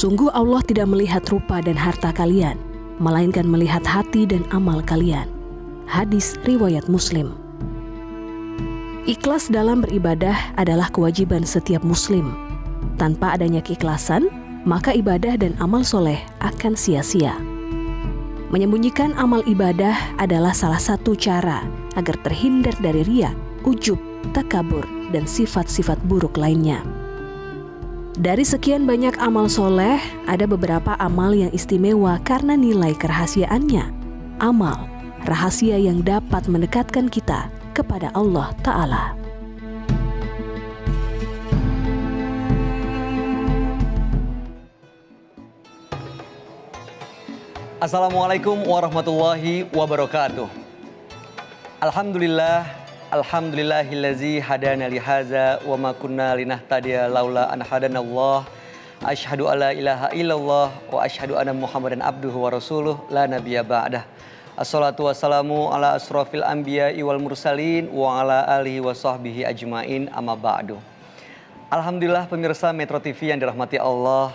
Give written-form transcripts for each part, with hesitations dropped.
Sungguh Allah tidak melihat rupa dan harta kalian, melainkan melihat hati dan amal kalian. Hadis riwayat Muslim. Ikhlas dalam beribadah adalah kewajiban setiap muslim. Tanpa adanya keikhlasan, maka ibadah dan amal soleh akan sia-sia. Menyembunyikan amal ibadah adalah salah satu cara agar terhindar dari riya, ujub, takabur, dan sifat-sifat buruk lainnya. Dari sekian banyak amal soleh, ada beberapa amal yang istimewa karena nilai kerahasiaannya. Amal, rahasia yang dapat mendekatkan kita kepada Allah Ta'ala. Assalamualaikum warahmatullahi wabarakatuh. Alhamdulillahillazi hadana lihaza wa ma kunna linahtadiya laula an hadanallah. Asyhadu alla ilaha illallah wa asyhadu anna Muhammadan abduhu wa rasuluh la nabiyya ba'dah. Assalatu wassalamu ala asrofil anbiya'i wal mursalin wa ala alihi wa sahbihi ajmain amma ba'du. Alhamdulillah pemirsa Metro TV yang dirahmati Allah.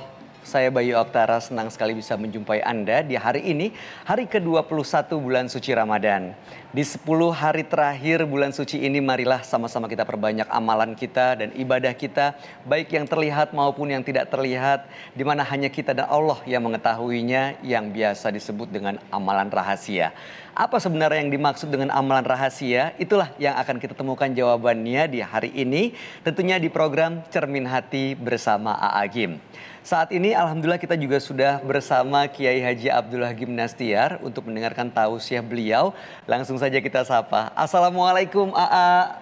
Saya Bayu Oktara senang sekali bisa menjumpai Anda di hari ini, hari ke-21 bulan suci Ramadan. Di 10 hari terakhir bulan suci ini marilah sama-sama kita perbanyak amalan kita dan ibadah kita, baik yang terlihat maupun yang tidak terlihat, di mana hanya kita dan Allah yang mengetahuinya, yang biasa disebut dengan amalan rahasia. Apa sebenarnya yang dimaksud dengan amalan rahasia? Itulah yang akan kita temukan jawabannya di hari ini, tentunya di program Cermin Hati bersama A.A. Gym. Saat ini alhamdulillah kita juga sudah bersama Kiai Haji Abdul Hakim Nastiar untuk mendengarkan tausiah beliau. Langsung saja kita sapa. Assalamualaikum A.A.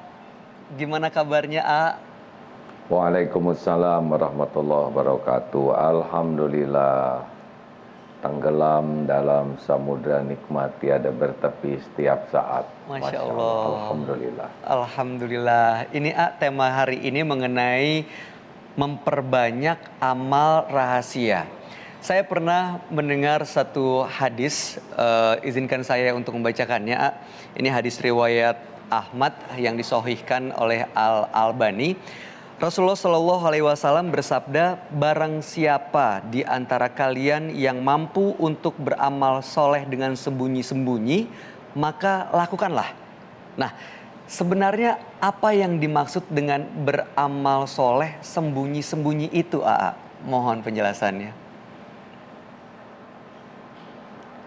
Gimana kabarnya A? Waalaikumsalam warahmatullahi wabarakatuh. Alhamdulillah. Tenggelam dalam samudra nikmat tiada bertepi setiap saat. Masya Allah. Alhamdulillah. Alhamdulillah. Ini A, tema hari ini mengenai memperbanyak amal rahasia. Saya pernah mendengar satu hadis, izinkan saya untuk membacakannya. Ini hadis riwayat Ahmad yang disahihkan oleh Al-Albani. Rasulullah Shallallahu Alaihi Wasallam bersabda, barang siapa di antara kalian yang mampu untuk beramal soleh dengan sembunyi-sembunyi, maka lakukanlah. Nah, sebenarnya apa yang dimaksud dengan beramal soleh sembunyi-sembunyi itu, A.A.? Mohon penjelasannya.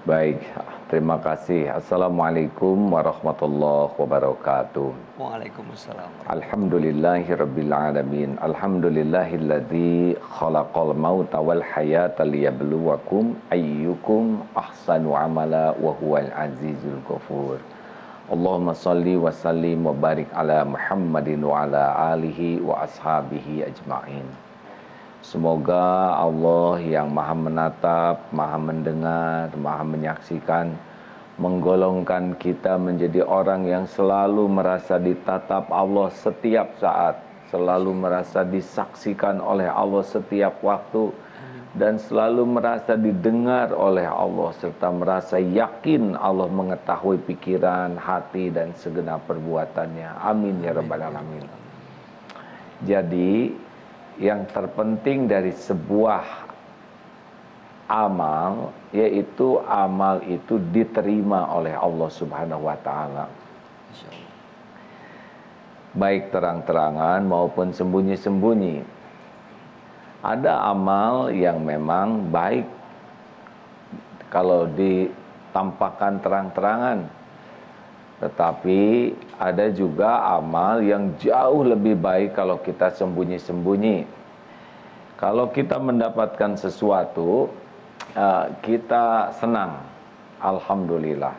Baik, terima kasih. Assalamualaikum warahmatullahi wabarakatuh. Waalaikumsalam. Alhamdulillahirabbil alamin. Alhamdulillahilladzi khalaqal mauta wal hayata liyabluwakum ayyukum ahsanu amala wa huwal azizul ghafur. Allahumma salli wa sallim wa barik ala Muhammadin wa ala alihi wa ashabihi ajma'in. Semoga Allah yang maha menatap, maha mendengar, maha menyaksikan, menggolongkan kita menjadi orang yang selalu merasa ditatap Allah setiap saat, selalu merasa disaksikan oleh Allah setiap waktu, dan selalu merasa didengar oleh Allah, serta merasa yakin Allah mengetahui pikiran, hati, dan segenap perbuatannya. Amin ya rabbal alamin. Jadi yang terpenting dari sebuah amal, yaitu amal itu diterima oleh Allah Subhanahu wa Ta'ala, baik terang-terangan maupun sembunyi-sembunyi. Ada amal yang memang baik kalau ditampakkan terang-terangan, tetapi ada juga amal yang jauh lebih baik kalau kita sembunyi-sembunyi. Kalau kita mendapatkan sesuatu, kita senang, alhamdulillah.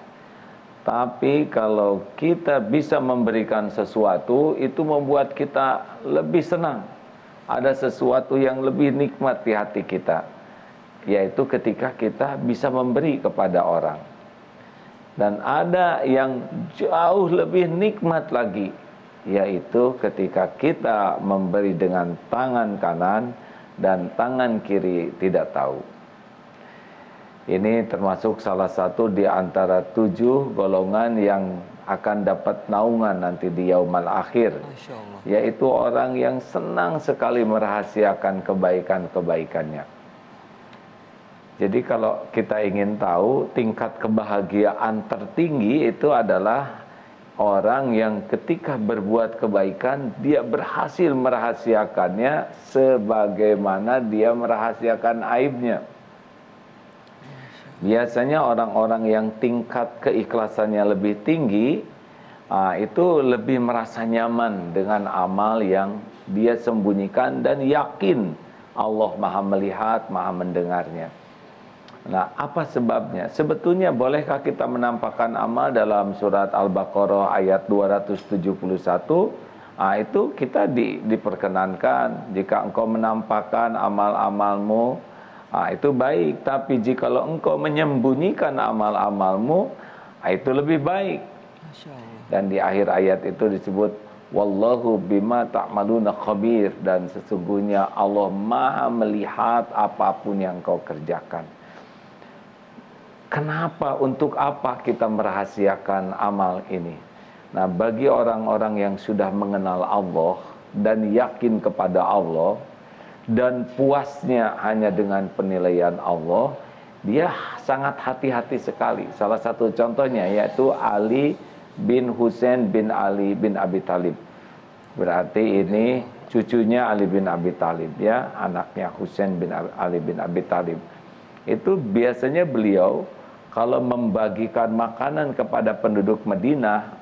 Tapi kalau kita bisa memberikan sesuatu, itu membuat kita lebih senang. Ada sesuatu yang lebih nikmat di hati kita, yaitu ketika kita bisa memberi kepada orang. Dan ada yang jauh lebih nikmat lagi, yaitu ketika kita memberi dengan tangan kanan dan tangan kiri tidak tahu. Ini termasuk salah satu di antara 7 golongan yang akan dapat naungan nanti di Yaumal Akhir, yaitu orang yang senang sekali merahasiakan kebaikan-kebaikannya. Jadi kalau kita ingin tahu tingkat kebahagiaan tertinggi itu adalah orang yang ketika berbuat kebaikan dia berhasil merahasiakannya sebagaimana dia merahasiakan aibnya. Biasanya orang-orang yang tingkat keikhlasannya lebih tinggi itu lebih merasa nyaman dengan amal yang dia sembunyikan dan yakin Allah Maha melihat, Maha mendengarnya. Nah, apa sebabnya? Sebetulnya bolehkah kita menampakkan amal dalam surat Al-Baqarah ayat 271? Itu kita diperkenankan. Jika engkau menampakkan amal-amalmu, itu baik. Tapi jikalau engkau menyembunyikan amal-amalmu, itu lebih baik. Dan di akhir ayat itu disebut wallahu bima ta'maluna khabir, dan sesungguhnya Allah Maha melihat apapun yang kau kerjakan. Kenapa, untuk apa kita merahasiakan amal ini? Nah, bagi orang-orang yang sudah mengenal Allah dan yakin kepada Allah dan puasnya hanya dengan penilaian Allah, dia sangat hati-hati sekali. Salah satu contohnya yaitu Ali bin Husain bin Ali bin Abi Thalib. Berarti ini cucunya Ali bin Abi Thalib, ya, anaknya Husain bin Ali bin Abi Thalib. Itu biasanya beliau kalau membagikan makanan kepada penduduk Madinah,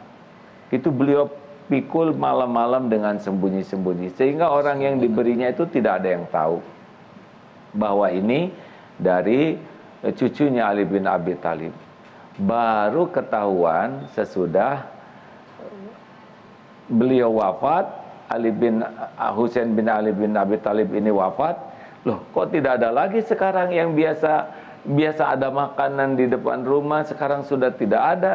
itu beliau pikul malam-malam dengan sembunyi-sembunyi, sehingga orang yang diberinya itu tidak ada yang tahu bahwa ini dari cucunya Ali bin Abi Thalib. Baru ketahuan sesudah beliau wafat, Husain bin Ali bin Abi Thalib ini wafat. Loh, kok tidak ada lagi sekarang yang biasa ada makanan di depan rumah, sekarang sudah tidak ada.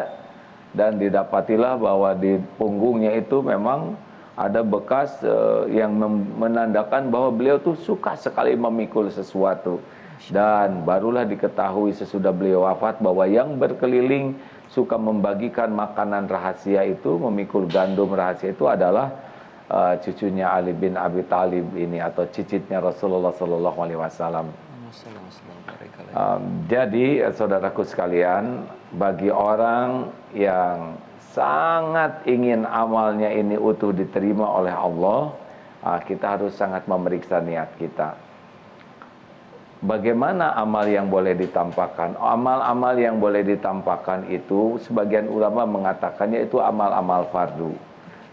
Dan didapatilah bahwa di punggungnya itu memang ada bekas yang menandakan bahwa beliau tuh suka sekali memikul sesuatu. Dan barulah diketahui sesudah beliau wafat bahwa yang berkeliling suka membagikan makanan rahasia itu, memikul gandum rahasia itu adalah cucunya Ali bin Abi Thalib ini, atau cicitnya Rasulullah Sallallahu Alaihi Wasallam. Jadi saudaraku sekalian, bagi orang yang sangat ingin amalnya ini utuh diterima oleh Allah, kita harus sangat memeriksa niat kita. Bagaimana amal yang boleh ditampakkan? Amal-amal yang boleh ditampakkan itu, sebagian ulama mengatakannya itu amal-amal fardu,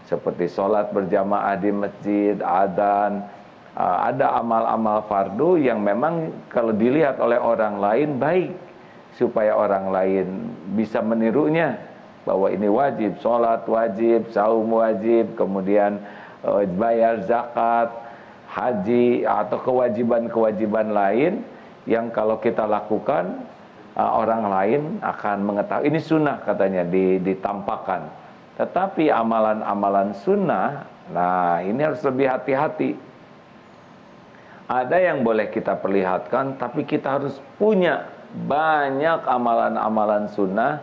seperti sholat berjamaah di masjid, adzan. Ada amal-amal fardu yang memang kalau dilihat oleh orang lain baik, supaya orang lain bisa menirunya bahwa ini wajib, sholat wajib, saum wajib, kemudian bayar zakat, haji, atau kewajiban-kewajiban lain yang kalau kita lakukan orang lain akan mengetahui. Ini sunnah katanya ditampakkan. Tetapi amalan-amalan sunnah, nah ini harus lebih hati-hati. Ada yang boleh kita perlihatkan, tapi kita harus punya banyak amalan-amalan sunnah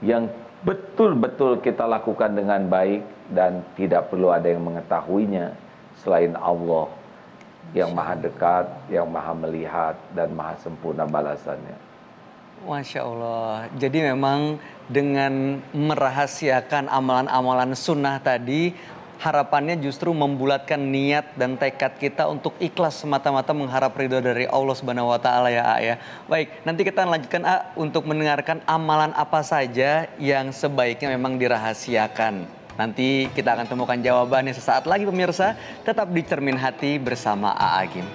yang betul-betul kita lakukan dengan baik dan tidak perlu ada yang mengetahuinya selain Allah yang maha dekat, yang maha melihat dan maha sempurna balasannya. Masya Allah. Jadi memang dengan merahasiakan amalan-amalan sunnah tadi, harapannya justru membulatkan niat dan tekad kita untuk ikhlas semata-mata mengharap ridho dari Allah Subhanahu wa taala, ya A, ya. Baik, nanti kita lanjutkan A untuk mendengarkan amalan apa saja yang sebaiknya memang dirahasiakan. Nanti kita akan temukan jawabannya sesaat lagi pemirsa. Tetap di Cermin Hati bersama A Agim.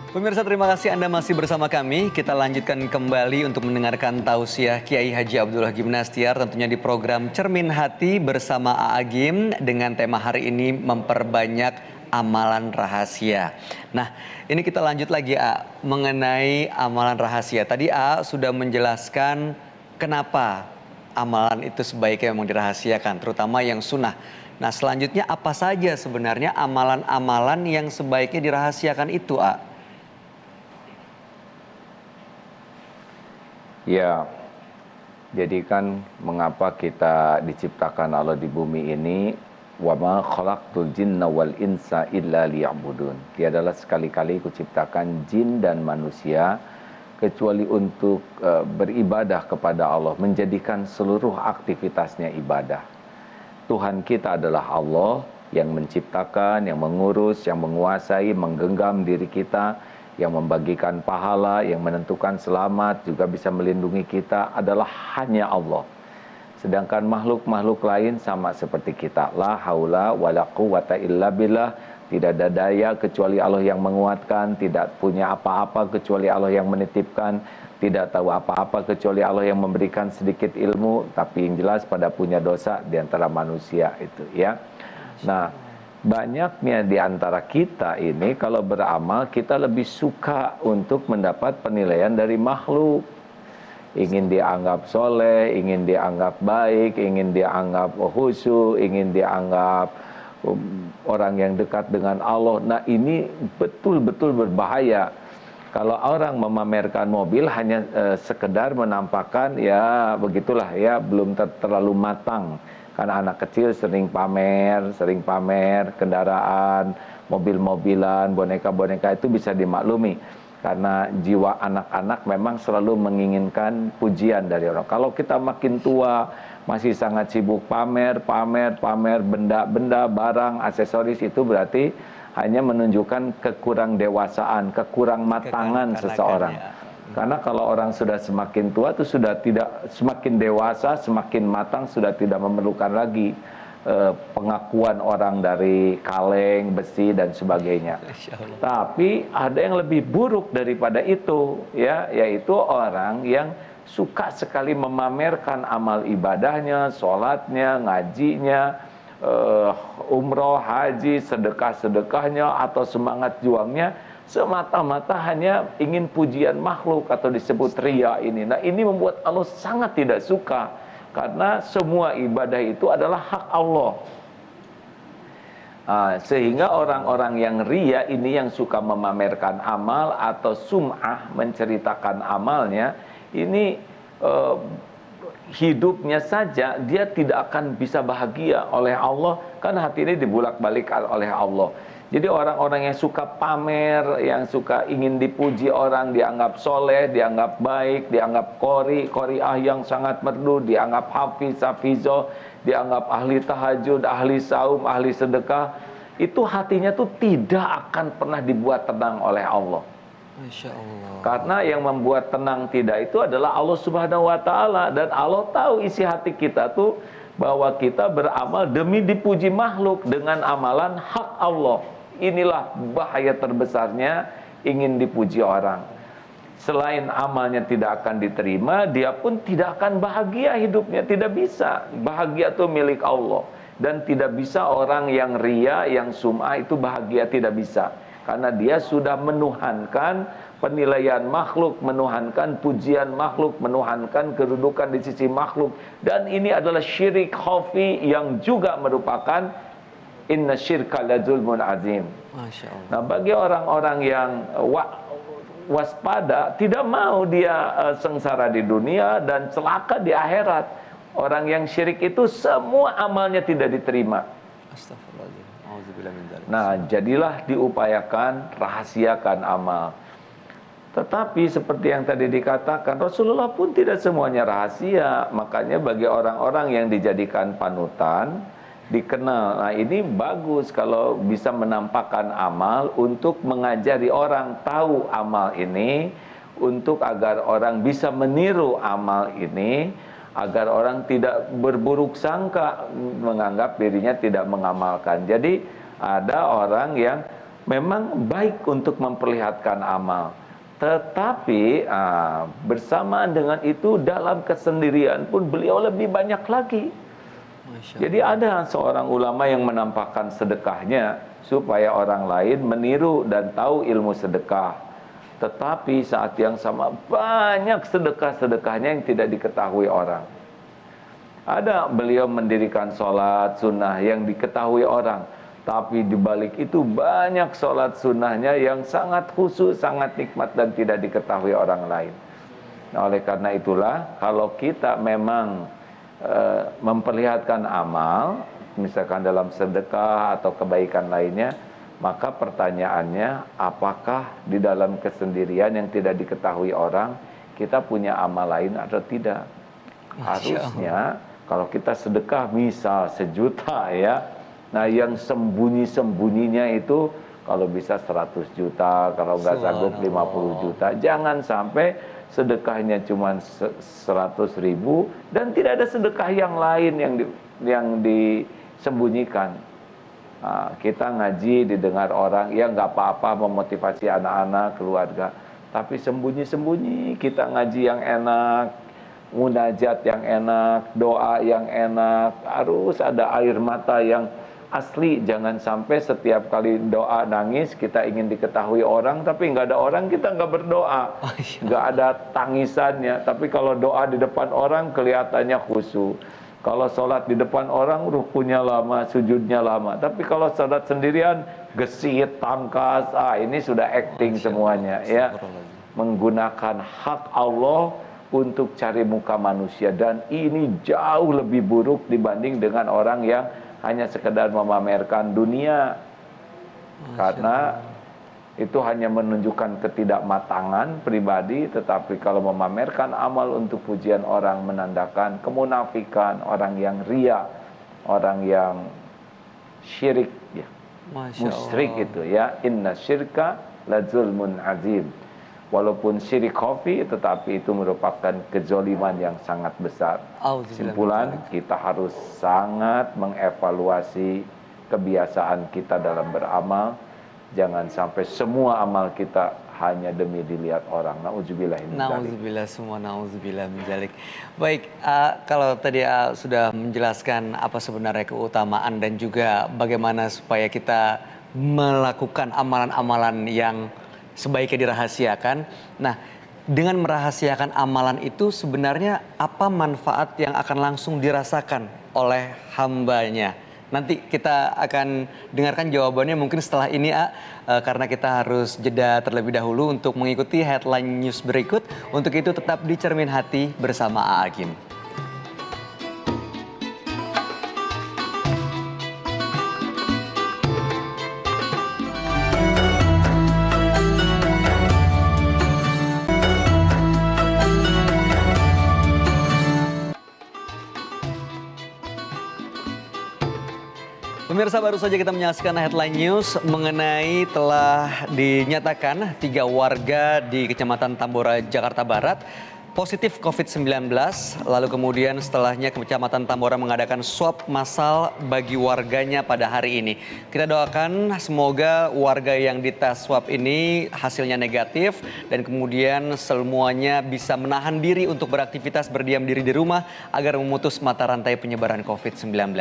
Pemirsa, terima kasih Anda masih bersama kami. Kita lanjutkan kembali untuk mendengarkan tausiah Kiai Haji Abdullah Gimnastiar, tentunya di program Cermin Hati bersama A Agim dengan tema hari ini memperbanyak amalan rahasia. Nah, ini kita lanjut lagi A, mengenai amalan rahasia. Tadi A sudah menjelaskan kenapa amalan itu sebaiknya memang dirahasiakan, terutama yang sunnah. Nah, selanjutnya apa saja sebenarnya amalan-amalan yang sebaiknya dirahasiakan itu A? Ya, jadi kan mengapa kita diciptakan Allah di bumi ini? Wa ma khalaqtul jinna wal insa illa liya'budun. Tiadalah sekali-kali kuciptakan jin dan manusia kecuali untuk beribadah kepada Allah, menjadikan seluruh aktivitasnya ibadah. Tuhan kita adalah Allah yang menciptakan, yang mengurus, yang menguasai, menggenggam diri kita, yang membagikan pahala, yang menentukan selamat, juga bisa melindungi kita adalah hanya Allah. Sedangkan makhluk-makhluk lain sama seperti kita. La haula wala quwata illa billah. Tidak ada daya kecuali Allah yang menguatkan, tidak punya apa-apa kecuali Allah yang menitipkan, tidak tahu apa-apa kecuali Allah yang memberikan sedikit ilmu, tapi yang jelas pada punya dosa di antara manusia itu ya. Nah, banyaknya di antara kita ini kalau beramal kita lebih suka untuk mendapat penilaian dari makhluk. Ingin dianggap soleh, ingin dianggap baik, ingin dianggap khusyuk, ingin dianggap orang yang dekat dengan Allah. Nah, ini betul-betul berbahaya. Kalau orang memamerkan mobil hanya sekedar menampakkan ya begitulah ya, belum terlalu matang. Karena anak kecil sering pamer kendaraan, mobil-mobilan, boneka-boneka itu bisa dimaklumi. Karena jiwa anak-anak memang selalu menginginkan pujian dari orang. Kalau kita makin tua, masih sangat sibuk pamer benda-benda, barang, aksesoris, itu berarti hanya menunjukkan kekurang dewasaan, kekurang matangan seseorang. Karena kalau orang sudah semakin tua itu sudah tidak, semakin dewasa, semakin matang, sudah tidak memerlukan lagi pengakuan orang dari kaleng, besi dan sebagainya. Tapi ada yang lebih buruk daripada itu ya, yaitu orang yang suka sekali memamerkan amal ibadahnya, sholatnya, ngajinya, umroh, haji, sedekah-sedekahnya atau semangat juangnya semata-mata hanya ingin pujian makhluk atau disebut riya ini. Nah, ini membuat Allah sangat tidak suka. Karena semua ibadah itu adalah hak Allah. Sehingga orang-orang yang riya ini, yang suka memamerkan amal atau sum'ah, menceritakan amalnya, ini hidupnya saja dia tidak akan bisa bahagia oleh Allah, karena hati ini dibulak-balik oleh Allah. Jadi orang-orang yang suka pamer, yang suka ingin dipuji orang, dianggap soleh, dianggap baik, dianggap qori'ah yang sangat merdu, dianggap hafizoh, dianggap ahli tahajud, ahli saum, ahli sedekah, itu hatinya tuh tidak akan pernah dibuat tenang oleh Allah. Masya Allah. Karena yang membuat tenang tidak itu adalah Allah Subhanahu wa Ta'ala. Dan Allah tahu isi hati kita tuh, bahwa kita beramal demi dipuji makhluk dengan amalan hak Allah. Inilah bahaya terbesarnya ingin dipuji orang. Selain amalnya tidak akan diterima, dia pun tidak akan bahagia hidupnya. Tidak bisa. Bahagia itu milik Allah. Dan tidak bisa orang yang riya, yang sum'ah itu bahagia, tidak bisa. Karena dia sudah menuhankan penilaian makhluk, menuhankan pujian makhluk, menuhankan kedudukan di sisi makhluk. Dan ini adalah syirik khafi yang juga merupakan inna syirka la zulmun azim. Masya Allah. Nah, bagi orang-orang yang waspada, tidak mau dia sengsara di dunia dan celaka di akhirat. Orang yang syirik itu semua amalnya tidak diterima. Astagfirullahaladzim. Auzubillah min dzalik. Nah, jadilah diupayakan, rahasiakan amal. Tetapi seperti yang tadi dikatakan, Rasulullah pun tidak semuanya rahasia. Makanya bagi orang-orang yang dijadikan panutan, dikenal. Nah, ini bagus kalau bisa menampakkan amal untuk mengajari orang tahu amal ini, untuk agar orang bisa meniru amal ini, agar orang tidak berburuk sangka menganggap dirinya tidak mengamalkan. Jadi ada orang yang memang baik untuk memperlihatkan amal, tetapi bersamaan dengan itu dalam kesendirian pun beliau lebih banyak lagi. Jadi ada seorang ulama yang menampakkan sedekahnya supaya orang lain meniru dan tahu ilmu sedekah. Tetapi saat yang sama banyak sedekah-sedekahnya yang tidak diketahui orang. Ada beliau mendirikan sholat sunnah yang diketahui orang, tapi dibalik itu banyak sholat sunnahnya yang sangat khusyuk, sangat nikmat dan tidak diketahui orang lain. Nah, oleh karena itulah kalau kita memang memperlihatkan amal, misalkan dalam sedekah atau kebaikan lainnya, maka pertanyaannya apakah di dalam kesendirian yang tidak diketahui orang kita punya amal lain atau tidak? Harusnya kalau kita sedekah misal 1.000.000 ya, nah yang sembunyi-sembunyinya itu kalau bisa 100 juta, kalau nggak sanggup 50 juta. Jangan sampai sedekahnya cuma 100.000 dan tidak ada sedekah yang lain yang disembunyikan. Nah, kita ngaji didengar orang, ya nggak apa-apa memotivasi anak-anak, keluarga. Tapi sembunyi-sembunyi kita ngaji yang enak, munajat yang enak, doa yang enak, harus ada air mata yang asli. Jangan sampai setiap kali doa nangis kita ingin diketahui orang, tapi nggak ada orang kita nggak berdoa, nggak ada tangisannya. Tapi kalau doa di depan orang kelihatannya khusyuk. Kalau sholat di depan orang rukunya lama, sujudnya lama. Tapi kalau sholat sendirian gesit, tangkas, ini sudah acting semuanya ya. Menggunakan hak Allah untuk cari muka manusia, dan ini jauh lebih buruk dibanding dengan orang yang hanya sekedar memamerkan dunia. Karena itu hanya menunjukkan ketidakmatangan pribadi, tetapi kalau memamerkan amal untuk pujian orang menandakan kemunafikan, orang yang ria, orang yang syirik ya. Musyrik itu ya, inna syirka la zulmun azim. Walaupun syirik khafi, tetapi itu merupakan kezoliman yang sangat besar. Kesimpulan, kita harus sangat mengevaluasi kebiasaan kita dalam beramal. Jangan sampai semua amal kita hanya demi dilihat orang. Nauzubillah min dzalik. Nauzubillah, semua nauzubillah min dzalik. Baik, kalau tadi sudah menjelaskan apa sebenarnya keutamaan dan juga bagaimana supaya kita melakukan amalan-amalan yang sebaiknya dirahasiakan. Nah, dengan merahasiakan amalan itu sebenarnya apa manfaat yang akan langsung dirasakan oleh hambanya? Nanti kita akan dengarkan jawabannya mungkin setelah ini, karena kita harus jeda terlebih dahulu untuk mengikuti headline news berikut. Untuk itu tetap di Cermin Hati bersama A. Agim. Pemirsa, baru saja kita menyaksikan headline news mengenai telah dinyatakan 3 warga di Kecamatan Tambora, Jakarta Barat positif COVID-19. Lalu kemudian setelahnya Kecamatan Tambora mengadakan swab massal bagi warganya pada hari ini. Kita doakan semoga warga yang dites swab ini hasilnya negatif dan kemudian semuanya bisa menahan diri untuk beraktivitas berdiam diri di rumah agar memutus mata rantai penyebaran COVID-19.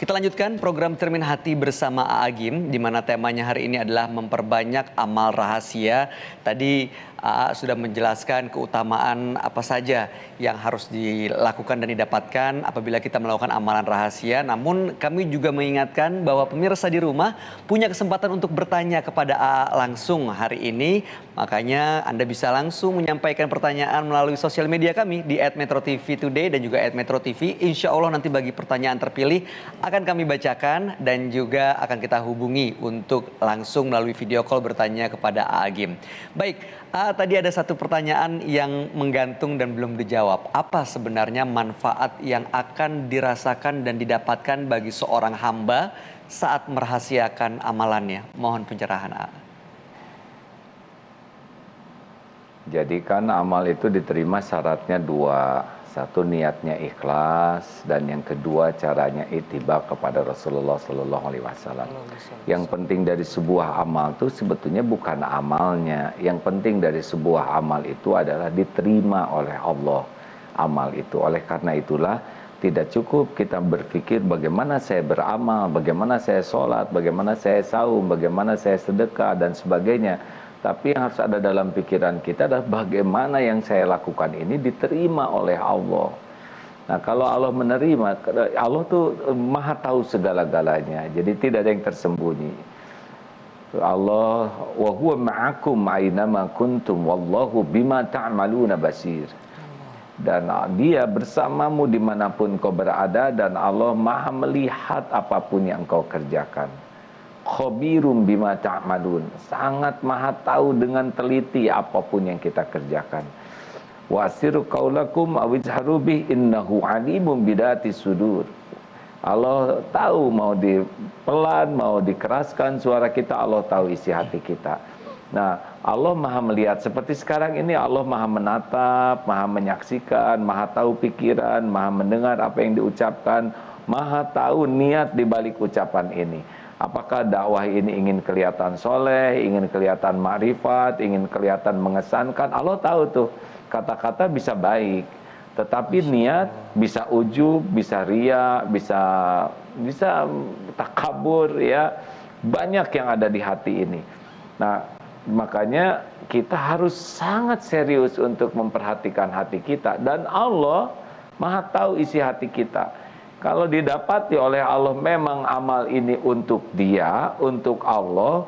Kita lanjutkan program Cermin Hati bersama A. Agim, di mana temanya hari ini adalah memperbanyak amal rahasia. Tadi AA sudah menjelaskan keutamaan apa saja yang harus dilakukan dan didapatkan apabila kita melakukan amalan rahasia. Namun kami juga mengingatkan bahwa pemirsa di rumah punya kesempatan untuk bertanya kepada AA langsung hari ini. Makanya Anda bisa langsung menyampaikan pertanyaan melalui sosial media kami di @metrotv_today dan juga @metrotv. Insya Allah nanti bagi pertanyaan terpilih akan kami bacakan dan juga akan kita hubungi untuk langsung melalui video call bertanya kepada A. Agim. Baik, tadi ada satu pertanyaan yang menggantung dan belum dijawab. Apa sebenarnya manfaat yang akan dirasakan dan didapatkan bagi seorang hamba saat merahasiakan amalannya? Mohon pencerahan A. Jadi kan amal itu diterima syaratnya 2. Satu, niatnya ikhlas, dan yang kedua caranya ittiba kepada Rasulullah SAW. Yang penting dari sebuah amal itu sebetulnya bukan amalnya. Yang penting dari sebuah amal itu adalah diterima oleh Allah amal itu. Oleh karena itulah tidak cukup kita berpikir bagaimana saya beramal, bagaimana saya sholat, bagaimana saya saum, bagaimana saya sedekah dan sebagainya. Tapi yang harus ada dalam pikiran kita adalah bagaimana yang saya lakukan ini diterima oleh Allah. Nah, kalau Allah menerima, Allah tuh maha tahu segala-galanya. Jadi tidak ada yang tersembunyi. Allah wa huwa ma'akum aynama kuntum wallahu bima ta'maluna basir. Dan dia bersamamu dimanapun kau berada, dan Allah maha melihat apapun yang kau kerjakan. Khabirum bima ta'malun, sangat maha tahu dengan teliti apapun yang kita kerjakan. Wasiru qaulakum awizharu bih innahu alimun bidati sudur. Allah tahu mau dipelan, mau dikeraskan suara kita, Allah tahu isi hati kita. Nah, Allah maha melihat. Seperti sekarang ini Allah maha menatap, maha menyaksikan, maha tahu pikiran, maha mendengar apa yang diucapkan, maha tahu niat di balik ucapan ini. Apakah dakwah ini ingin kelihatan soleh, ingin kelihatan ma'rifat, ingin kelihatan mengesankan, Allah tahu tuh. Kata-kata bisa baik, tetapi niat bisa ujub, bisa ria, bisa takabur, ya. Banyak yang ada di hati ini. Nah, makanya kita harus sangat serius untuk memperhatikan hati kita, dan Allah maha tahu isi hati kita. Kalau didapati oleh Allah memang amal ini untuk Dia, untuk Allah,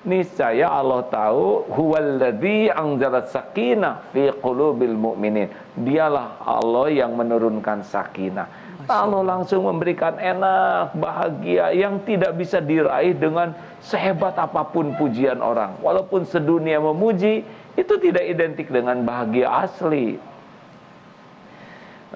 niscaya Allah tahu huwallazi anzala sakinah fi qulubil mu'minin. Dialah Allah yang menurunkan sakinah. Allah langsung memberikan enak, bahagia yang tidak bisa diraih dengan sehebat apapun pujian orang. Walaupun sedunia memuji, itu tidak identik dengan bahagia asli.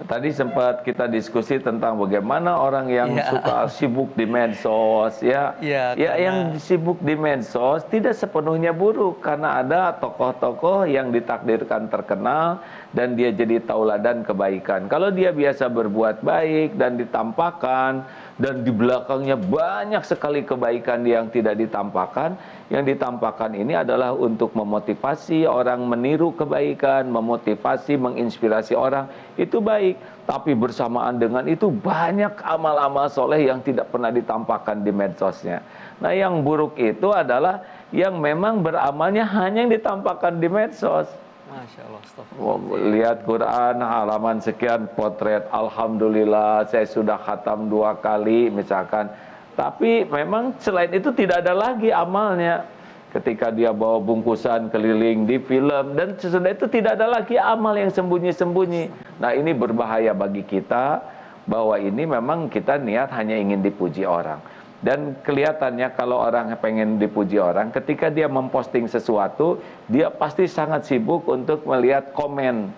Tadi sempat kita diskusi tentang bagaimana orang yang suka sibuk di medsos, yang sibuk di medsos tidak sepenuhnya buruk, karena ada tokoh-tokoh yang ditakdirkan terkenal dan dia jadi tauladan kebaikan. Kalau dia biasa berbuat baik dan ditampakkan, dan di belakangnya banyak sekali kebaikan yang tidak ditampakkan, yang ditampakkan ini adalah untuk memotivasi orang meniru kebaikan, memotivasi, menginspirasi orang, itu baik. Tapi bersamaan dengan itu banyak amal-amal soleh yang tidak pernah ditampakkan di medsosnya. Nah, yang buruk itu adalah yang memang beramalnya hanya yang ditampakkan di medsos. Masya Allah, astagfirullah. Lihat Quran halaman sekian potret, alhamdulillah saya sudah khatam 2 kali misalkan. Tapi memang selain itu tidak ada lagi amalnya. Ketika dia bawa bungkusan keliling di film, dan sesudah itu tidak ada lagi amal yang sembunyi-sembunyi. Nah, ini berbahaya bagi kita, bahwa ini memang kita niat hanya ingin dipuji orang. Dan kelihatannya kalau orang pengen dipuji orang, ketika dia memposting sesuatu, dia pasti sangat sibuk untuk melihat komen.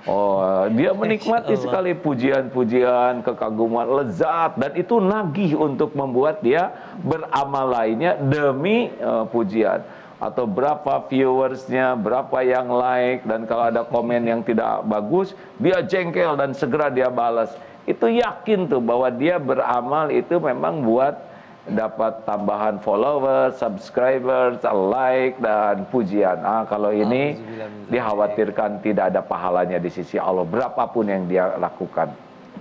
Oh, dia menikmati sekali pujian-pujian, kekaguman, lezat, dan itu nagih untuk membuat dia beramal lainnya demi pujian. Atau berapa viewersnya, berapa yang like, dan kalau ada komen yang tidak bagus, dia jengkel dan segera dia balas. Itu yakin tuh bahwa dia beramal itu memang buat dapat tambahan followers, subscribers, like, dan pujian. Kalau ini dikhawatirkan tidak ada pahalanya di sisi Allah, berapapun yang dia lakukan.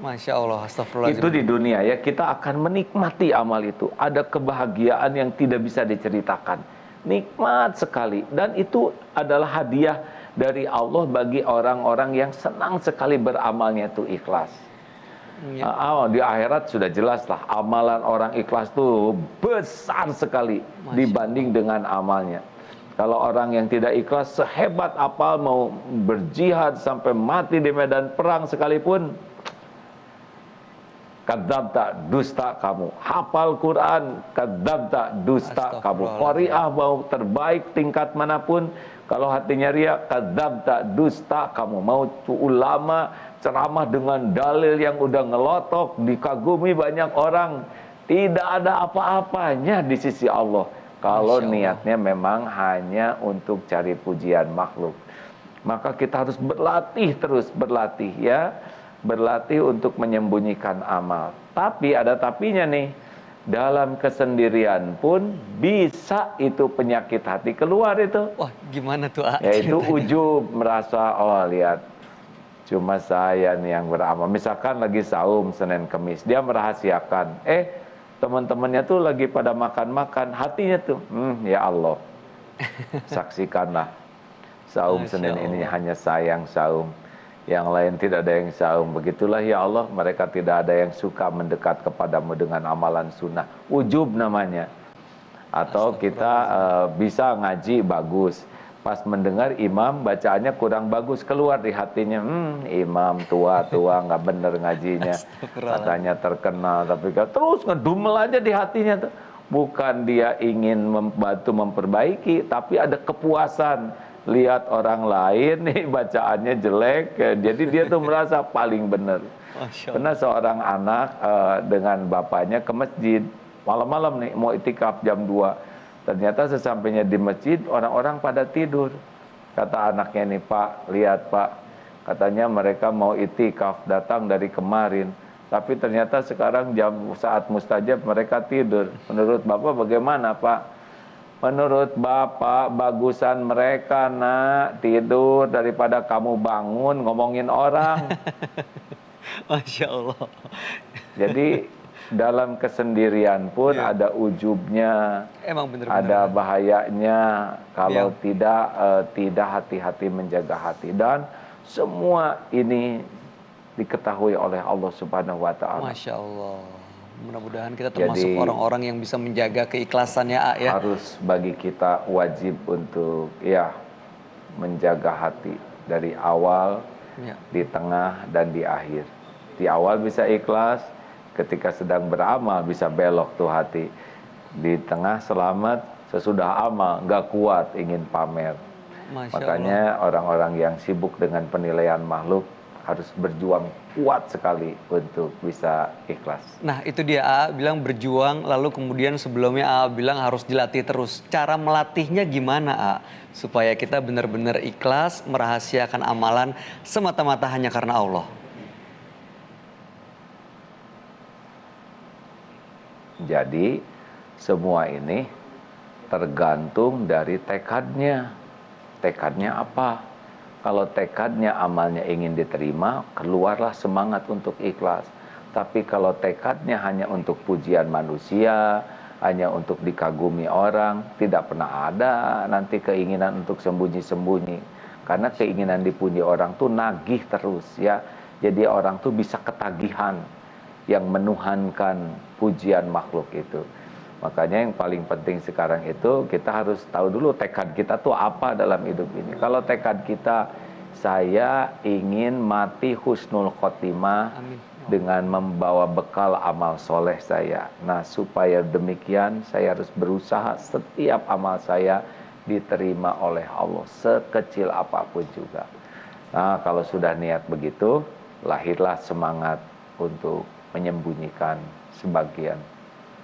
Masya Allah, astagfirullah. Itu di dunia ya, kita akan menikmati amal itu. Ada kebahagiaan yang tidak bisa diceritakan. Nikmat sekali. Dan itu adalah hadiah dari Allah bagi orang-orang yang senang sekali beramalnya itu ikhlas. Di akhirat sudah jelas lah, amalan orang ikhlas itu besar sekali dibanding dengan amalnya. Kalau orang yang tidak ikhlas, sehebat apa mau berjihad sampai mati di medan perang sekalipun, kadzabta, dusta kamu. Hafal Quran, kadzabta, dusta kamu. Qari'ah mau terbaik tingkat manapun, kalau hatinya riya, kadzabta, dusta kamu. Mau ulama ceramah dengan dalil yang udah ngelotok, dikagumi banyak orang, tidak ada apa-apanya di sisi Allah kalau niatnya memang hanya untuk cari pujian makhluk. Maka kita harus berlatih terus, berlatih ya, berlatih untuk menyembunyikan amal. Tapi ada tapinya nih, dalam kesendirian pun bisa itu penyakit hati keluar itu. Wah, gimana tuh? Yaitu ujub, merasa, oh lihat, cuma saya nih yang beramal. Misalkan lagi saum Senin Kemis, dia merahasiakan, teman-temannya tuh lagi pada makan-makan, hatinya tuh, ya Allah, saksikanlah saum Senin ini hanya saya yang saum, yang lain tidak ada yang saum. Begitulah ya Allah, mereka tidak ada yang suka mendekat kepadamu dengan amalan sunnah. Ujub namanya. Atau kita bisa ngaji bagus, pas mendengar imam bacaannya kurang bagus, keluar di hatinya, imam tua nggak bener ngajinya, katanya terkenal, tapi terus ngedumel aja di hatinya tuh. Bukan dia ingin membantu memperbaiki, tapi ada kepuasan lihat orang lain nih bacaannya jelek, jadi dia tuh merasa paling bener. Pernah seorang anak dengan bapaknya ke masjid malam-malam nih, mau itikaf jam 2. Ternyata sesampainya di masjid, orang-orang pada tidur. Kata anaknya nih, Pak, lihat Pak, katanya mereka mau itikaf, datang dari kemarin. Tapi ternyata sekarang saat mustajab mereka tidur. Menurut Bapak bagaimana Pak? Menurut Bapak, bagusan mereka nak tidur daripada kamu bangun ngomongin orang. Masya Allah. Jadi dalam kesendirian pun ada ujubnya, Emang bener-bener ada bahayanya kalau tidak hati-hati menjaga hati. Dan semua ini diketahui oleh Allah Subhanahu wa Ta'ala. Masya Allah. Mudah-mudahan kita termasuk orang-orang yang bisa menjaga keikhlasannya, ya. Harus bagi kita wajib untuk menjaga hati dari awal, di tengah dan di akhir. Di awal bisa ikhlas, ketika sedang beramal bisa belok tuh hati. Di tengah selamat, sesudah amal nggak kuat ingin pamer. Makanya orang-orang yang sibuk dengan penilaian makhluk harus berjuang kuat sekali untuk bisa ikhlas. Nah itu dia, AA bilang berjuang, lalu kemudian sebelumnya AA bilang harus dilatih terus. Cara melatihnya gimana AA? Supaya kita benar-benar ikhlas merahasiakan amalan semata-mata hanya karena Allah. Jadi semua ini tergantung dari tekadnya. Tekadnya apa? Kalau tekadnya amalnya ingin diterima, keluarlah semangat untuk ikhlas. Tapi kalau tekadnya hanya untuk pujian manusia, hanya untuk dikagumi orang, tidak pernah ada nanti keinginan untuk sembunyi-sembunyi. Karena keinginan dipuji orang tuh nagih terus ya. Jadi orang tuh bisa ketagihan yang menuhankan pujian makhluk itu. Makanya yang paling penting sekarang itu kita harus tahu dulu tekad kita tuh apa dalam hidup ini. Kalau tekad kita, saya ingin mati husnul khotimah dengan membawa bekal amal soleh saya. Nah supaya demikian saya harus berusaha setiap amal saya diterima oleh Allah sekecil apapun juga. Nah kalau sudah niat begitu, lahirlah semangat untuk menyembunyikan sebagian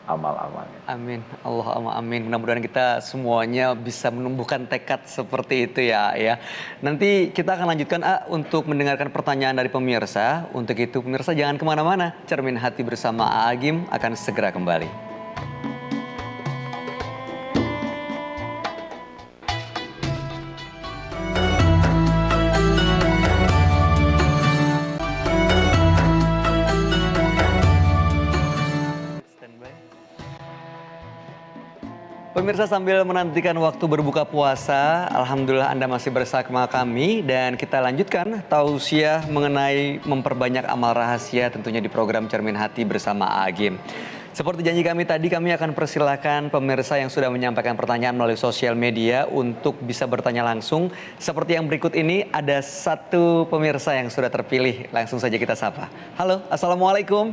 amal-amalnya. Amin, Allahumma amin. Mudah-mudahan kita semuanya bisa menumbuhkan tekad seperti itu ya. Nanti kita akan lanjutkan untuk mendengarkan pertanyaan dari pemirsa. Untuk itu pemirsa jangan kemana-mana. Cermin Hati bersama Agim akan segera kembali. Pemirsa sambil menantikan waktu berbuka puasa, alhamdulillah Anda masih bersama kami dan kita lanjutkan tausiah mengenai memperbanyak amal rahasia tentunya di program Cermin Hati bersama Agim. Seperti janji kami tadi, kami akan persilakan pemirsa yang sudah menyampaikan pertanyaan melalui sosial media untuk bisa bertanya langsung. Seperti yang berikut ini, ada satu pemirsa yang sudah terpilih. Langsung saja kita sapa. Halo, Assalamualaikum.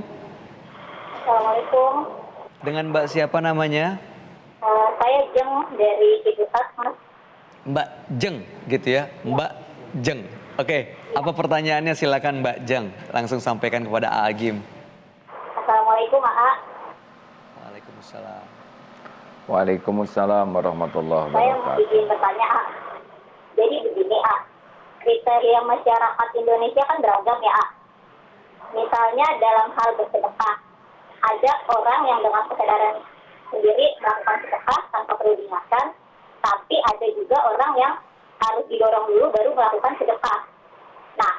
Assalamualaikum. Dengan Mbak siapa namanya? Saya Jeng dari Ciputat, Mas. Mbak Jeng gitu ya, Mbak Jeng. Oke, apa pertanyaannya silakan Mbak Jeng. Langsung sampaikan kepada Agim. Assalamualaikum, A. Waalaikumsalam. Waalaikumsalam warahmatullahi Saya wabarakatuh. ingin bertanya, A. Jadi begini, A. Kriteria masyarakat Indonesia kan beragam ya, A. Misalnya dalam hal bersedekah, ada orang yang dengan kesadaran sendiri melakukan sedekah tanpa perlu diingatkan, tapi ada juga orang yang harus didorong dulu baru melakukan sedekah. Nah,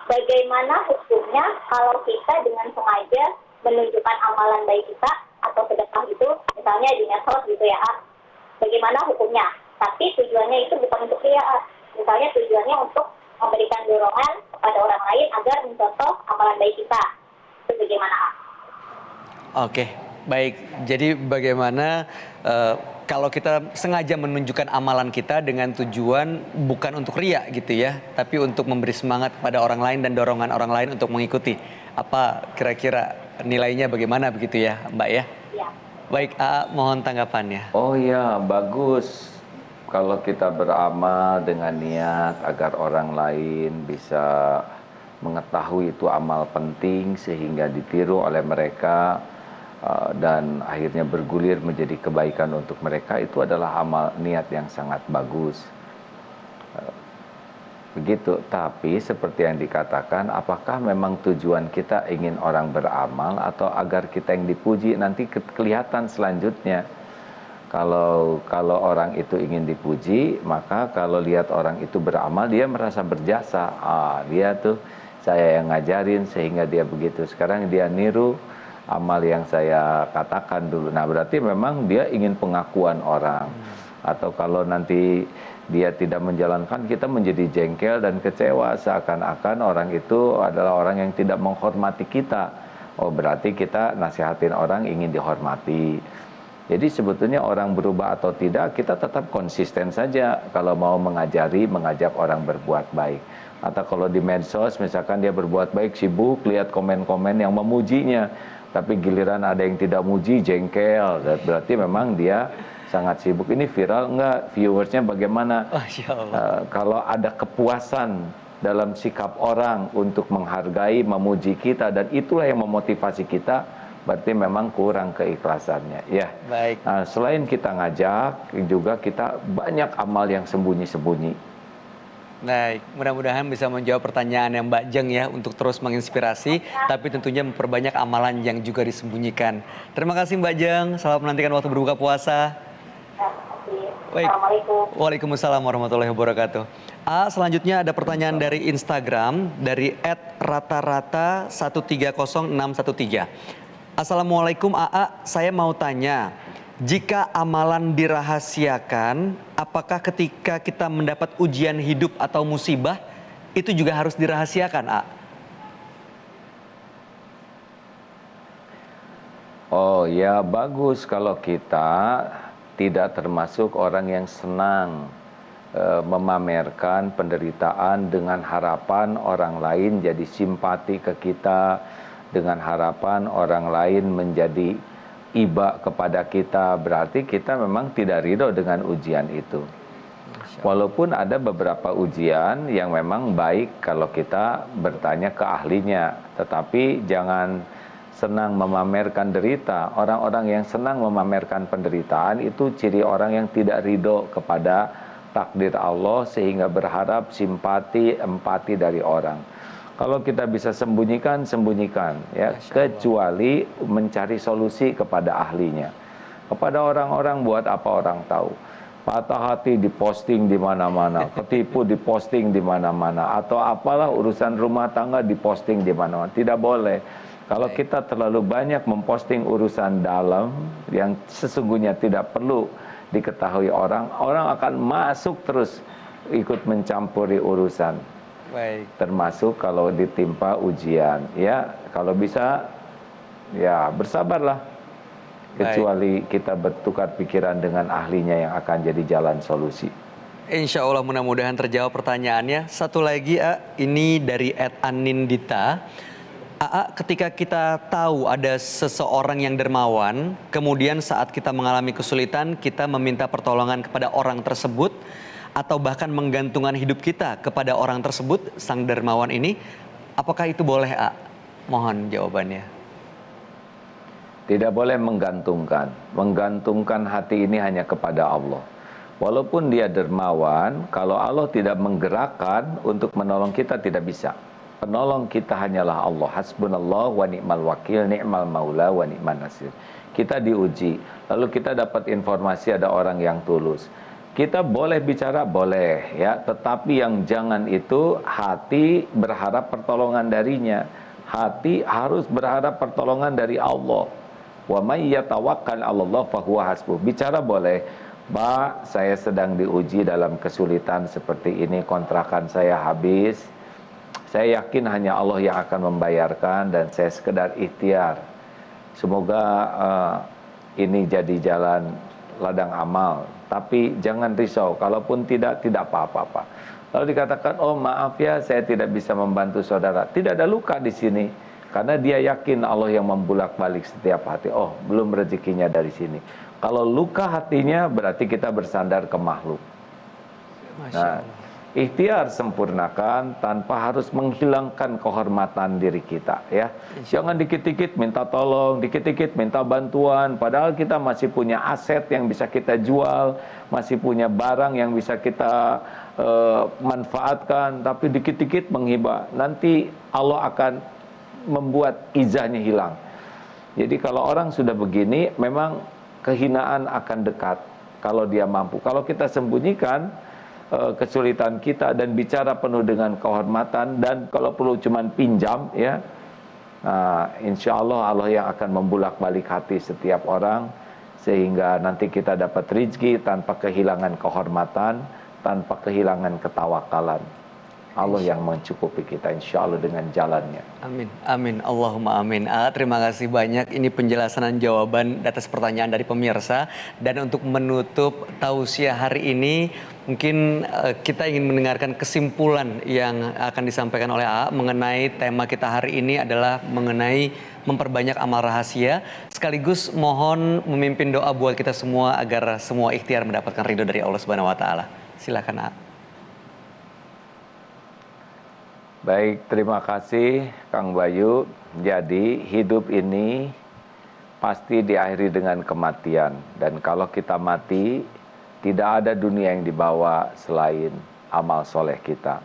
bagaimana hukumnya kalau kita dengan sengaja menunjukkan amalan baik kita atau sedekah itu, misalnya di medsos gitu ya, bagaimana hukumnya? Tapi tujuannya itu bukan untuk dia, misalnya tujuannya untuk memberikan dorongan kepada orang lain agar mencontoh amalan baik kita. Itu bagaimana? Oke, Baik, jadi bagaimana kalau kita sengaja menunjukkan amalan kita dengan tujuan bukan untuk riya gitu ya, tapi untuk memberi semangat kepada orang lain dan dorongan orang lain untuk mengikuti. Apa kira-kira nilainya bagaimana begitu ya, Mbak ya? Ya. Baik, AA mohon tanggapannya. Oh ya, bagus. Kalau kita beramal dengan niat agar orang lain bisa mengetahui itu amal penting sehingga ditiru oleh mereka dan akhirnya bergulir menjadi kebaikan untuk mereka, itu adalah amal niat yang sangat bagus. Begitu, tapi seperti yang dikatakan, apakah memang tujuan kita ingin orang beramal atau agar kita yang dipuji? Nanti kelihatan selanjutnya. Kalau orang itu ingin dipuji, maka kalau lihat orang itu beramal, dia merasa berjasa. Dia tuh saya yang ngajarin sehingga dia begitu. Sekarang dia niru amal yang saya katakan dulu. Nah, berarti memang dia ingin pengakuan orang. Atau kalau nanti dia tidak menjalankan, kita menjadi jengkel dan kecewa, seakan-akan orang itu adalah orang yang tidak menghormati kita. Oh, berarti kita nasihatin orang ingin dihormati. Jadi sebetulnya orang berubah atau tidak, kita tetap konsisten saja kalau mau mengajak orang berbuat baik. Atau kalau di medsos misalkan dia berbuat baik, sibuk lihat komen-komen yang memujinya, tapi giliran ada yang tidak muji, jengkel. Berarti memang dia sangat sibuk. Ini viral enggak? Viewersnya bagaimana? Kalau ada kepuasan dalam sikap orang untuk menghargai, memuji kita, dan itulah yang memotivasi kita, berarti memang kurang keikhlasannya. Ya. Baik. Nah, selain kita ngajak, juga kita banyak amal yang sembunyi-sembunyi. Baik, mudah-mudahan bisa menjawab pertanyaan yang Mbak Jeng ya, untuk terus menginspirasi, tapi tentunya memperbanyak amalan yang juga disembunyikan. Terima kasih Mbak Jeng, selamat menantikan waktu berbuka puasa. Baik. Assalamualaikum. Waalaikumsalam warahmatullahi wabarakatuh. Selanjutnya ada pertanyaan dari Instagram, dari @rata-rata130613. Assalamualaikum AA, saya mau tanya, jika amalan dirahasiakan, apakah ketika kita mendapat ujian hidup atau musibah, itu juga harus dirahasiakan, A? Oh ya, bagus kalau kita tidak termasuk orang yang senang memamerkan penderitaan dengan harapan orang lain jadi simpati ke kita, dengan harapan orang lain menjadi iba kepada kita. Berarti kita memang tidak ridho dengan ujian itu. Walaupun ada beberapa ujian yang memang baik kalau kita bertanya ke ahlinya, tetapi jangan senang memamerkan derita. Orang-orang yang senang memamerkan penderitaan itu ciri orang yang tidak ridho kepada takdir Allah, sehingga berharap simpati, empati dari orang. Kalau kita bisa sembunyikan, sembunyikan ya, kecuali mencari solusi kepada ahlinya. Kepada orang-orang, buat apa orang tahu? Patah hati diposting di mana-mana, ketipu diposting di mana-mana, atau apalah urusan rumah tangga diposting di mana-mana. Tidak boleh. Kalau kita terlalu banyak memposting urusan dalam yang sesungguhnya tidak perlu diketahui orang, orang akan masuk terus ikut mencampuri urusan. Baik. Termasuk kalau ditimpa ujian, ya kalau bisa ya bersabarlah. Kecuali kita bertukar pikiran dengan ahlinya yang akan jadi jalan solusi. Insya Allah mudah-mudahan terjawab pertanyaannya. Satu lagi, ini dari @anindita. Ketika kita tahu ada seseorang yang dermawan, kemudian saat kita mengalami kesulitan, kita meminta pertolongan kepada orang tersebut, atau bahkan menggantungkan hidup kita kepada orang tersebut, sang dermawan ini, apakah itu boleh, A? Mohon jawabannya. Tidak boleh menggantungkan. Menggantungkan hati ini hanya kepada Allah. Walaupun dia dermawan, kalau Allah tidak menggerakkan untuk menolong kita, tidak bisa. Penolong kita hanyalah Allah. Hasbunallah wa ni'mal wakil, ni'mal maula wa ni'man nasir. Kita diuji, lalu kita dapat informasi ada orang yang tulus. Kita boleh bicara, boleh ya, tetapi yang jangan itu hati berharap pertolongan darinya. Hati harus berharap pertolongan dari Allah. Wa may yatawakkal 'alallah fahuwa hasbuh. Bicara boleh, Pak, saya sedang diuji dalam kesulitan seperti ini, kontrakan saya habis. Saya yakin hanya Allah yang akan membayarkan dan saya sekedar ikhtiar Semoga ini jadi jalan ladang amal. Tapi jangan risau, kalaupun tidak apa-apa. Lalu dikatakan, oh maaf ya, saya tidak bisa membantu saudara. Tidak ada luka di sini, karena dia yakin Allah yang membulak-balik setiap hati. Oh, belum rezekinya dari sini. Kalau luka hatinya, berarti kita bersandar ke makhluk. Nah, ikhtiar sempurnakan tanpa harus menghilangkan kehormatan diri kita, ya. Jangan dikit-dikit minta tolong, dikit-dikit minta bantuan, padahal kita masih punya aset yang bisa kita jual, masih punya barang yang bisa kita manfaatkan, tapi dikit-dikit menghibah, nanti Allah akan membuat izahnya hilang. Jadi kalau orang sudah begini, memang kehinaan akan dekat kalau dia mampu. Kalau kita sembunyikan kesulitan kita dan bicara penuh dengan kehormatan, dan kalau perlu cuman pinjam, ya, insya Allah Allah yang akan membulak-balik hati setiap orang, sehingga nanti kita dapat rezeki tanpa kehilangan kehormatan, tanpa kehilangan ketawakalan. Allah yang mencukupi kita insya Allah dengan jalannya. Amin, amin, Allahumma amin. Terima kasih banyak, ini penjelasan dan jawaban atas pertanyaan dari pemirsa. Dan untuk menutup tausiah hari ini, mungkin kita ingin mendengarkan kesimpulan yang akan disampaikan oleh AA mengenai tema kita hari ini adalah mengenai memperbanyak amal rahasia. Sekaligus mohon memimpin doa buat kita semua agar semua ikhtiar mendapatkan ridho dari Allah Subhanahu wa taala. Silakan, AA. Baik, terima kasih Kang Bayu. Jadi hidup ini pasti diakhiri dengan kematian. Dan kalau kita mati, tidak ada dunia yang dibawa selain amal soleh kita.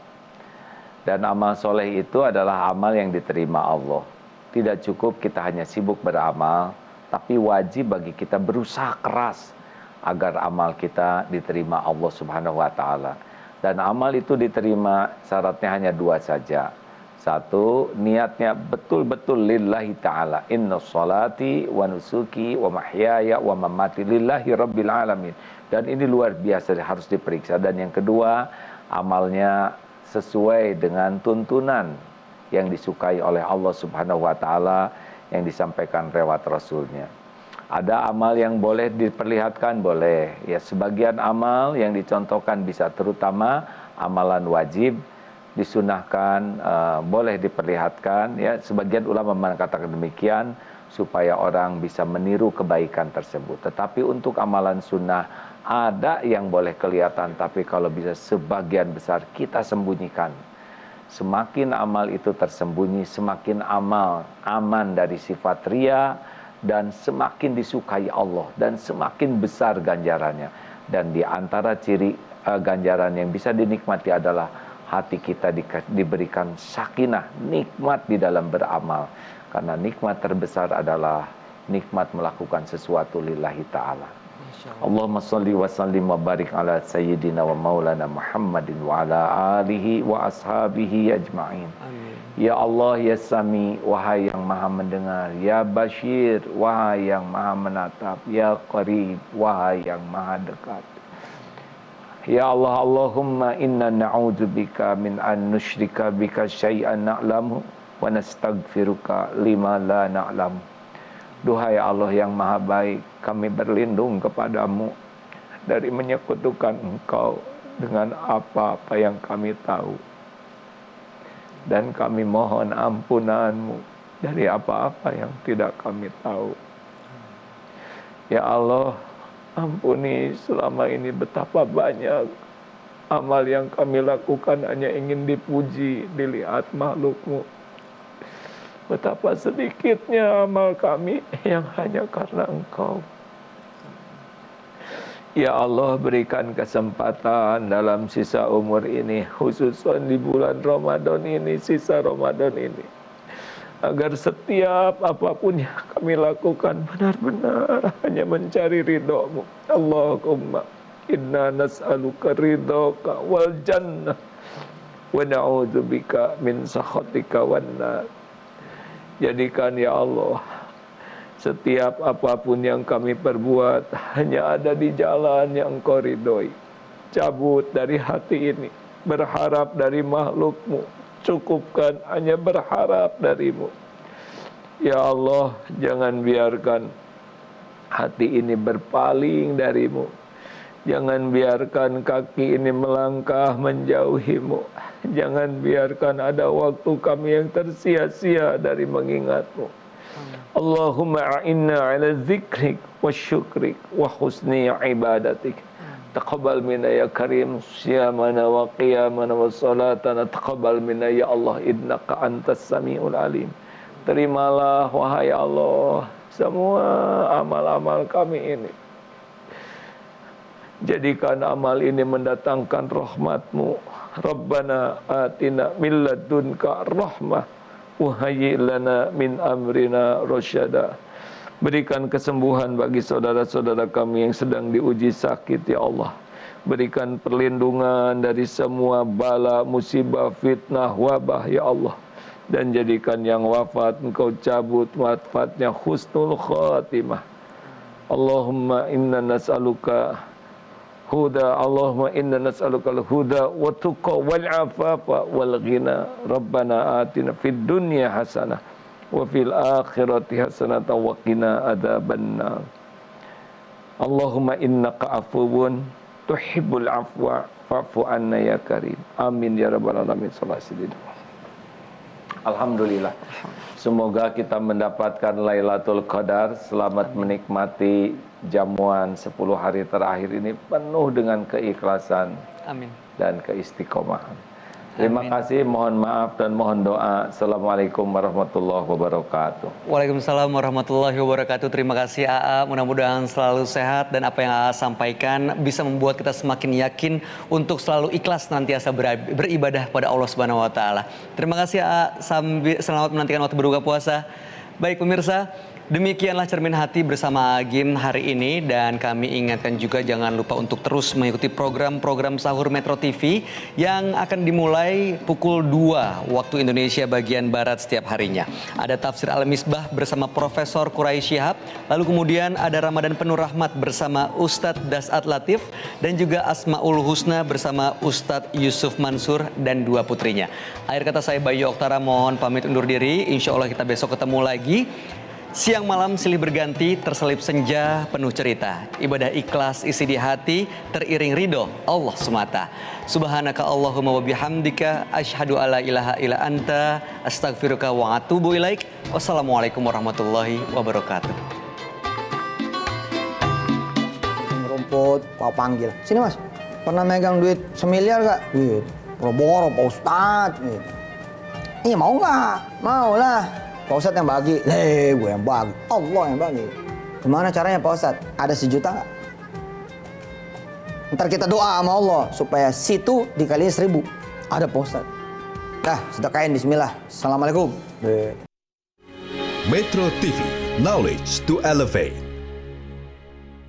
Dan amal soleh itu adalah amal yang diterima Allah. Tidak cukup kita hanya sibuk beramal, tapi wajib bagi kita berusaha keras agar amal kita diterima Allah Subhanahu wa taala. Dan amal itu diterima syaratnya hanya dua saja. Satu, niatnya betul-betul lillahi ta'ala. Inna sholati wa nusuki wa mahyaya wa mamati lillahi rabbil alamin. Dan ini luar biasa, harus diperiksa. Dan yang kedua, amalnya sesuai dengan tuntunan yang disukai oleh Allah Subhanahu wa ta'ala, yang disampaikan lewat Rasulnya. Ada amal yang boleh diperlihatkan, boleh. Ya, sebagian amal yang dicontohkan bisa, terutama amalan wajib disunahkan, boleh diperlihatkan. Ya, sebagian ulama mengatakan demikian supaya orang bisa meniru kebaikan tersebut. Tetapi untuk amalan sunnah ada yang boleh kelihatan, tapi kalau bisa sebagian besar kita sembunyikan. Semakin amal itu tersembunyi, semakin amal aman dari sifat riya, dan semakin disukai Allah, dan semakin besar ganjarannya. Dan di antara ciri ganjaran yang bisa dinikmati adalah hati kita diberikan sakinah, nikmat di dalam beramal. Karena nikmat terbesar adalah nikmat melakukan sesuatu lillahi ta'ala. Allahumma salli wa sallim wa barik ala sayyidina wa maulana Muhammadin wa ala alihi wa ashabihi ajma'in. Amin. Ya Allah, ya Sami, wahai yang maha mendengar. Ya Bashir, wahai yang maha menatap. Ya Qarib, wahai yang maha dekat. Ya Allah, Allahumma inna na'udzubika min an nusyrika bika syai'an na'lamu wa nastaghfiruka lima la na'lamu. Duhai Allah yang maha baik, kami berlindung kepadamu dari menyekutukan Engkau dengan apa-apa yang kami tahu. Dan kami mohon ampunan-Mu dari apa-apa yang tidak kami tahu. Ya Allah, ampuni selama ini betapa banyak amal yang kami lakukan hanya ingin dipuji, dilihat makhluk-Mu. Betapa sedikitnya amal kami yang hanya karena Engkau. Ya Allah, berikan kesempatan dalam sisa umur ini, khususnya di bulan Ramadan ini, sisa Ramadan ini, agar setiap apapun yang kami lakukan benar-benar hanya mencari ridho-Mu. Allahumma inna nas'aluka ridhoka wal jannah wa na'udzubika min sakhatika wan nar. Jadikan ya Allah setiap apapun yang kami perbuat hanya ada di jalan yang Engkau ridhoi. Cabut dari hati ini berharap dari makhluk-Mu, cukupkan hanya berharap dari-Mu. Ya Allah, jangan biarkan hati ini berpaling darimu. Jangan biarkan kaki ini melangkah menjauhimu. Jangan biarkan ada waktu kami yang tersia-sia dari mengingatmu. Allahumma a'inna ala zikrik wa syukrik wa husni ibadatik. Taqabbal minna ya karim siyamana wa qiyamana wa salatana. Taqabbal minna ya Allah innaka antas sami'ul alim. Terimalah wahai Allah semua amal-amal kami ini. Jadikan amal ini mendatangkan rahmat-Mu. Rabbana atina min ladunka rahmah wa hayyi' lana min amrina rasyada. Berikan kesembuhan bagi saudara-saudara kami yang sedang diuji sakit, ya Allah. Berikan perlindungan dari semua bala, musibah, fitnah, wabah, ya Allah. Dan jadikan yang wafat Engkau cabut wafatnya husnul khatimah. Allahumma inna nas'aluka huda, Allahumma inna nas'aluka al-huda wa tuqa wal afafa wal ghina. Rabbana atina fid dunya hasanah wa fil akhirati hasanah wa qina adzabannar. Allahumma innaka afuwun tuhibbul afwa fa'fu anna ya karim. Amin ya rabbal alamin. Alhamdulillah. Semoga kita mendapatkan Lailatul Qadar. Selamat menikmati jamuan 10 hari terakhir ini penuh dengan keikhlasan. Amin. Dan keistiqomahan. Terima kasih, mohon maaf dan mohon doa. Assalamualaikum warahmatullahi wabarakatuh. Waalaikumsalam warahmatullahi wabarakatuh. Terima kasih AA, mudah-mudahan selalu sehat dan apa yang AA sampaikan bisa membuat kita semakin yakin untuk selalu ikhlas nantiasa beribadah pada Allah Subhanahu wa taala. Terima kasih AA, selamat menantikan waktu berbuka puasa. Baik pemirsa, demikianlah Cermin Hati bersama Agim hari ini, dan kami ingatkan juga jangan lupa untuk terus mengikuti program-program sahur Metro TV yang akan dimulai pukul 2 waktu Indonesia bagian Barat setiap harinya. Ada Tafsir Al-Misbah bersama Profesor Quraisy Shihab, lalu kemudian ada Ramadan Penuh Rahmat bersama Ustadz Das'at Latif, dan juga Asmaul Husna bersama Ustadz Yusuf Mansur dan 2 putrinya. Akhir kata saya Bayu Oktara mohon pamit undur diri. Insya Allah kita besok ketemu lagi. Siang malam silih berganti, terselip senja penuh cerita. Ibadah ikhlas isi di hati, teriring ridho Allah semata. Subhanaka Allahumma wa bihamdika, asyhadu alla ilaha illa anta, astaghfiruka wa atubu ilaik. Wassalamualaikum warahmatullahi wabarakatuh. Rumput, Pak panggil. Sini Mas, pernah megang duit 1 miliar gak? Duit, boro-boro Pak Ustadz. Iya mau gak? Mau lah. Pak Ustadz yang bagi, gue yang bagi, Allah yang bagi. Gimana caranya Pak Ustadz? Ada 1 juta nggak? Ntar kita doa sama Allah supaya situ dikaliin 1000. Ada Pak Ustadz. Dah, sedekahin bismillah. Assalamualaikum. Metro TV, knowledge to elevate.